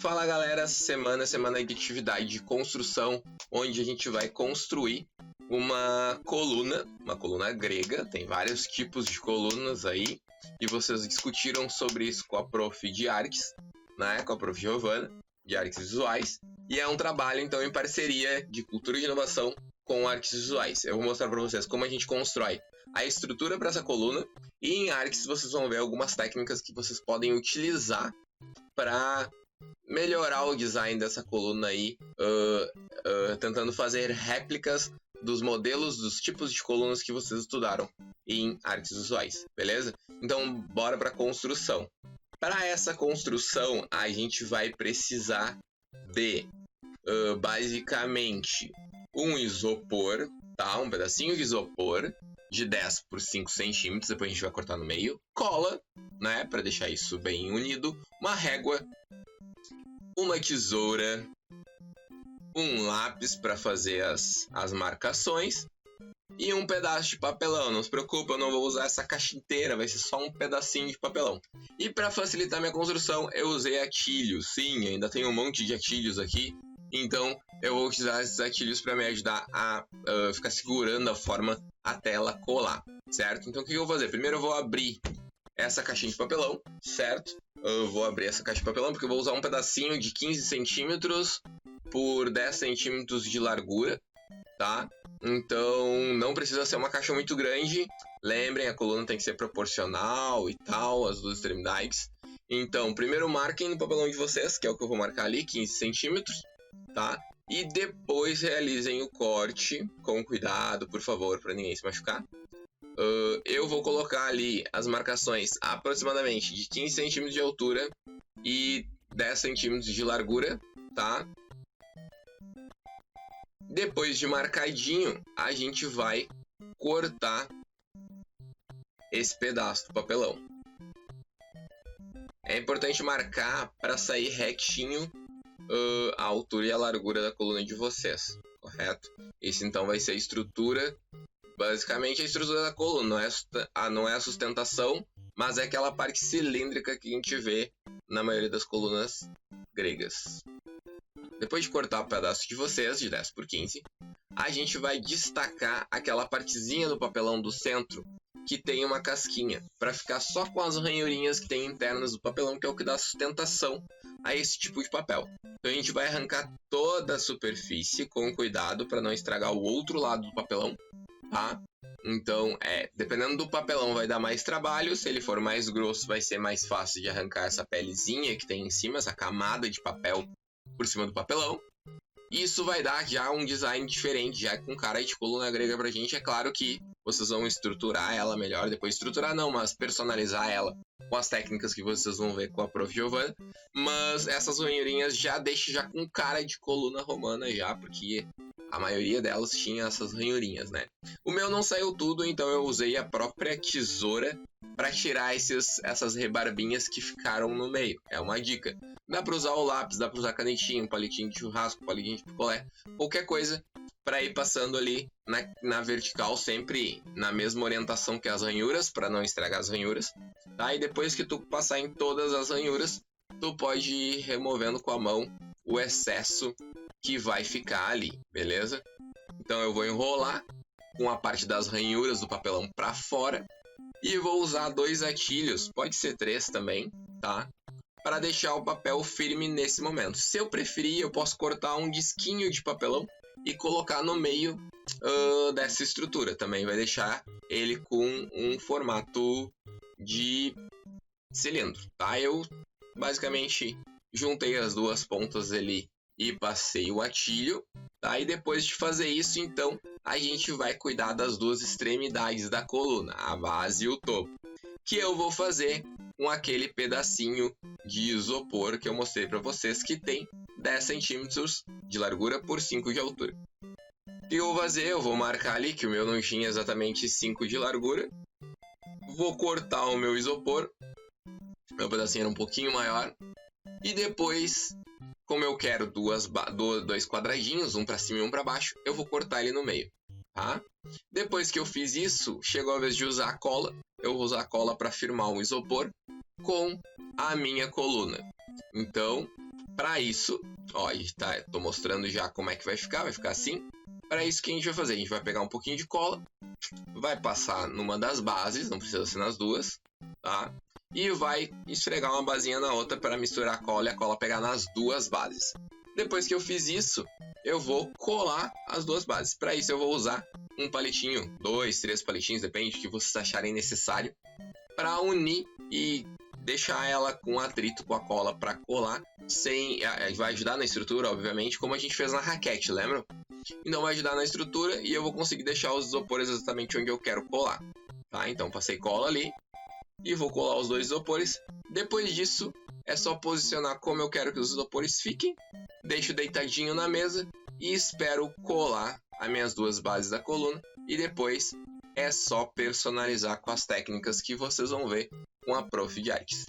Fala galera, semana de atividade de construção, onde a gente vai construir uma coluna grega. Tem vários tipos de colunas aí, e vocês discutiram sobre isso com a prof de artes, né, com a prof Giovana, de artes visuais, e é um trabalho então em parceria de cultura e inovação com artes visuais. Eu vou mostrar para vocês como a gente constrói a estrutura para essa coluna, e em artes vocês vão ver algumas técnicas que vocês podem utilizar para melhorar o design dessa coluna aí, tentando fazer réplicas dos modelos, dos tipos de colunas que vocês estudaram em artes visuais, beleza? Então, bora para a construção. Para essa construção, a gente vai precisar de, basicamente, um isopor, tá? Um pedacinho de isopor de 10 por 5 centímetros, depois a gente vai cortar no meio. Cola, né, para deixar isso bem unido. Uma régua, uma tesoura, um lápis para fazer as marcações e um pedaço de papelão. Não se preocupe, eu não vou usar essa caixa inteira, vai ser só um pedacinho de papelão. E para facilitar minha construção, eu usei atilhos. Sim, ainda tem um monte de atilhos aqui, então eu vou utilizar esses atilhos para me ajudar a ficar segurando a forma até ela colar, certo? Então o que eu vou fazer? Primeiro eu vou abrir essa caixinha de papelão, certo? Eu vou abrir essa caixa de papelão porque eu vou usar um pedacinho de 15 centímetros por 10 centímetros de largura, tá? Então não precisa ser uma caixa muito grande. Lembrem, a coluna tem que ser proporcional e tal, as duas extremidades. Então, primeiro marquem no papelão de vocês, que é o que eu vou marcar ali, 15 centímetros, tá? E depois realizem o corte com cuidado, por favor, para ninguém se machucar. Eu vou colocar ali as marcações aproximadamente de 15 centímetros de altura e 10 centímetros de largura, tá? Depois de marcadinho, a gente vai cortar esse pedaço do papelão. É importante marcar para sair retinho a altura e a largura da coluna de vocês, correto? Esse então vai ser a estrutura. Basicamente a estrutura da coluna não é a sustentação, mas é aquela parte cilíndrica que a gente vê na maioria das colunas gregas. Depois de cortar o pedaço de vocês, de 10 por 15, a gente vai destacar aquela partezinha do papelão do centro que tem uma casquinha, para ficar só com as ranhurinhas que tem internas do papelão, que é o que dá sustentação a esse tipo de papel. Então a gente vai arrancar toda a superfície com cuidado para não estragar o outro lado do papelão, tá? Então, dependendo do papelão vai dar mais trabalho. Se ele for mais grosso, vai ser mais fácil de arrancar essa pelezinha que tem em cima, essa camada de papel por cima do papelão. Isso vai dar já um design diferente, já com cara de coluna grega pra gente. É claro que vocês vão estruturar ela melhor, depois estruturar não, mas personalizar ela com as técnicas que vocês vão ver com a prof Giovana. Mas essas ranhurinhas já deixam já com cara de coluna romana já, porque a maioria delas tinha essas ranhurinhas, né? O meu não saiu tudo, então eu usei a própria tesoura para tirar essas rebarbinhas que ficaram no meio. É uma dica. Dá para usar o lápis, dá para usar canetinha, um palitinho de churrasco, um palitinho de picolé, qualquer coisa para ir passando ali na vertical, sempre na mesma orientação que as ranhuras, para não estragar as ranhuras, tá? E depois que tu passar em todas as ranhuras, tu pode ir removendo com a mão o excesso que vai ficar ali, beleza? Então eu vou enrolar com a parte das ranhuras do papelão para fora e vou usar 2 atilhos, pode ser 3 também, tá? Para deixar o papel firme nesse momento. Se eu preferir, eu posso cortar um disquinho de papelão e colocar no meio dessa estrutura. Também vai deixar ele com um formato de cilindro, tá? Eu basicamente juntei as duas pontas ali e passei o atilho, tá? E depois de fazer isso, então, a gente vai cuidar das duas extremidades da coluna, a base e o topo, que eu vou fazer com aquele pedacinho de isopor que eu mostrei para vocês, que tem 10 centímetros de largura por 5 de altura. O que eu vou fazer? Eu vou marcar ali que o meu não tinha exatamente 5 de largura. Vou cortar o meu isopor, meu pedacinho era um pouquinho maior, e depois, como eu quero dois quadradinhos, um para cima e um para baixo, eu vou cortar ele no meio, tá? Depois que eu fiz isso, chegou a vez de usar a cola. Eu vou usar a cola para firmar o isopor com a minha coluna. Então, Para isso, ó, tô mostrando já como é que vai ficar assim. Para isso, o que a gente vai fazer? A gente vai pegar um pouquinho de cola, vai passar numa das bases, não precisa ser nas duas, tá? E vai esfregar uma basinha na outra para misturar a cola e a cola pegar nas duas bases. Depois que eu fiz isso, eu vou colar as duas bases. Para isso, eu vou usar um palitinho, 2, 3 palitinhos, depende do que vocês acharem necessário, para unir e deixar ela com atrito com a cola para colar, vai ajudar na estrutura, obviamente, como a gente fez na raquete, lembram? Então vai ajudar na estrutura e eu vou conseguir deixar os isopores exatamente onde eu quero colar, tá? Então passei cola ali e vou colar os dois isopores. Depois disso, é só posicionar como eu quero que os isopores fiquem, deixo deitadinho na mesa e espero colar as minhas duas bases da coluna e depois é só personalizar com as técnicas que vocês vão ver com a Prof de Artes.